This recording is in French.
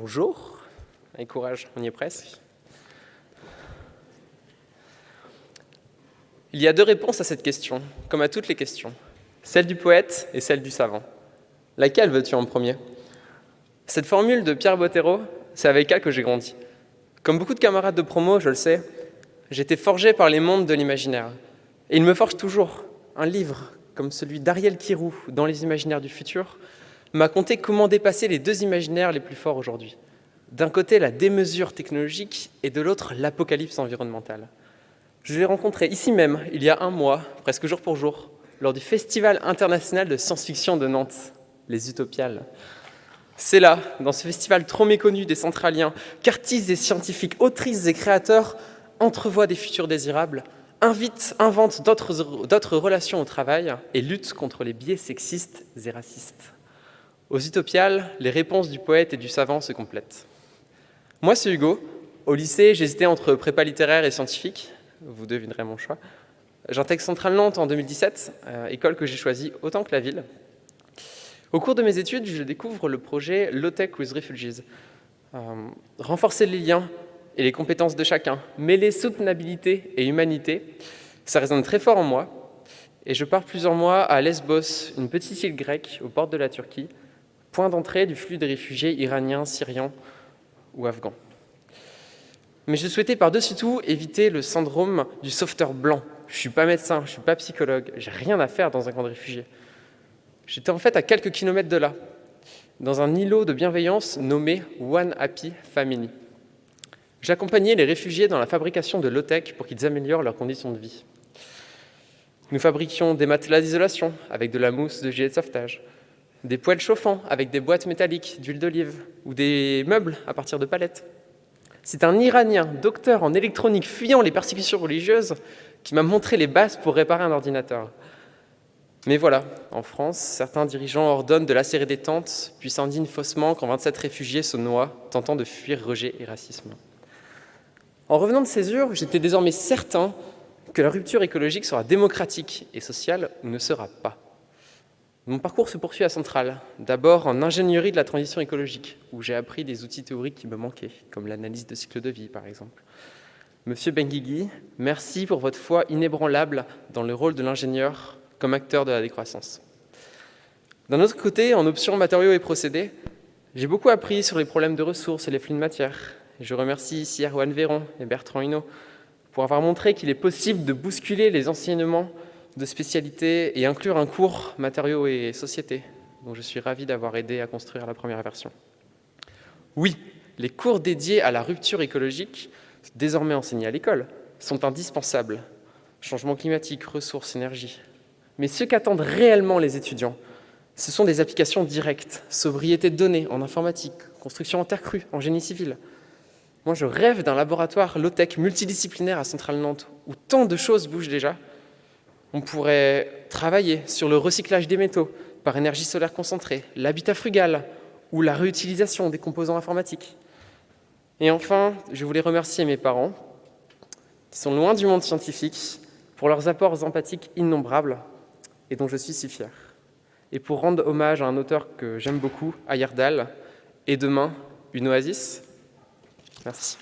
Bonjour, allez courage, on y est presque. Il y a deux réponses à cette question, comme à toutes les questions. Celle du poète et celle du savant. Laquelle veux-tu en premier? Cette formule de Pierre Bottero, c'est avec elle que j'ai grandi. Comme beaucoup de camarades de promo, je le sais, j'ai été forgé par les mondes de l'imaginaire. Et il me forge toujours. Un livre, comme celui d'Ariel Kirou, Dans les imaginaires du futur, m'a conté comment dépasser les deux imaginaires les plus forts aujourd'hui. D'un côté, la démesure technologique et de l'autre, l'apocalypse environnementale. Je l'ai rencontré ici même, il y a un mois, presque jour pour jour, lors du Festival international de science-fiction de Nantes, les Utopiales. C'est là, dans ce festival trop méconnu des Centraliens, qu'artistes et scientifiques, autrices et créateurs entrevoient des futurs désirables, inventent d'autres relations au travail et luttent contre les biais sexistes et racistes. Aux Utopiales, les réponses du poète et du savant se complètent. Moi, c'est Hugo. Au lycée, j'hésitais entre prépa littéraire et scientifique. Vous devinerez mon choix. J'intègre Centrale Nantes en 2017, école que j'ai choisie autant que la ville. Au cours de mes études, je découvre le projet Low Tech with Refugees. Renforcer les liens et les compétences de chacun, mêler soutenabilité et humanité, ça résonne très fort en moi. Et je pars plusieurs mois à Lesbos, une petite île grecque au bord de la Turquie, point d'entrée du flux des réfugiés iraniens, syriens ou afghans. Mais je souhaitais par-dessus tout éviter le syndrome du sauveteur blanc. Je ne suis pas médecin, je ne suis pas psychologue, j'ai rien à faire dans un camp de réfugiés. J'étais en fait à quelques kilomètres de là, dans un îlot de bienveillance nommé One Happy Family. J'accompagnais les réfugiés dans la fabrication de low-tech pour qu'ils améliorent leurs conditions de vie. Nous fabriquions des matelas d'isolation avec de la mousse de gilet de sauvetage, des poêles chauffants avec des boîtes métalliques d'huile d'olive ou des meubles à partir de palettes. C'est un Iranien, docteur en électronique fuyant les persécutions religieuses, qui m'a montré les bases pour réparer un ordinateur. Mais voilà, en France, certains dirigeants ordonnent de lacérer des tentes, puis s'indignent faussement quand 27 réfugiés se noient, tentant de fuir rejet et racisme. En revenant de Césure, j'étais désormais certain que la rupture écologique sera démocratique et sociale ou ne sera pas. Mon parcours se poursuit à Centrale, d'abord en ingénierie de la transition écologique, où j'ai appris des outils théoriques qui me manquaient, comme l'analyse de cycle de vie, par exemple. Monsieur Benguigui, merci pour votre foi inébranlable dans le rôle de l'ingénieur comme acteur de la décroissance. D'un autre côté, en option matériaux et procédés, j'ai beaucoup appris sur les problèmes de ressources et les flux de matière. Je remercie ici Erwan Véron et Bertrand Hinault pour avoir montré qu'il est possible de bousculer les enseignements de spécialité et inclure un cours matériaux et société, dont je suis ravi d'avoir aidé à construire la première version. Oui, les cours dédiés à la rupture écologique, désormais enseignés à l'école, sont indispensables. Changement climatique, ressources, énergie. Mais ce qu'attendent réellement les étudiants, ce sont des applications directes, sobriété de données en informatique, construction en terre crue, en génie civil. Moi, je rêve d'un laboratoire low-tech multidisciplinaire à Centrale Nantes, où tant de choses bougent déjà. On pourrait travailler sur le recyclage des métaux par énergie solaire concentrée, l'habitat frugal ou la réutilisation des composants informatiques. Et enfin, je voulais remercier mes parents, qui sont loin du monde scientifique, pour leurs apports empathiques innombrables et dont je suis si fier. Et pour rendre hommage à un auteur que j'aime beaucoup, Ayerdal, et demain, une oasis. Merci.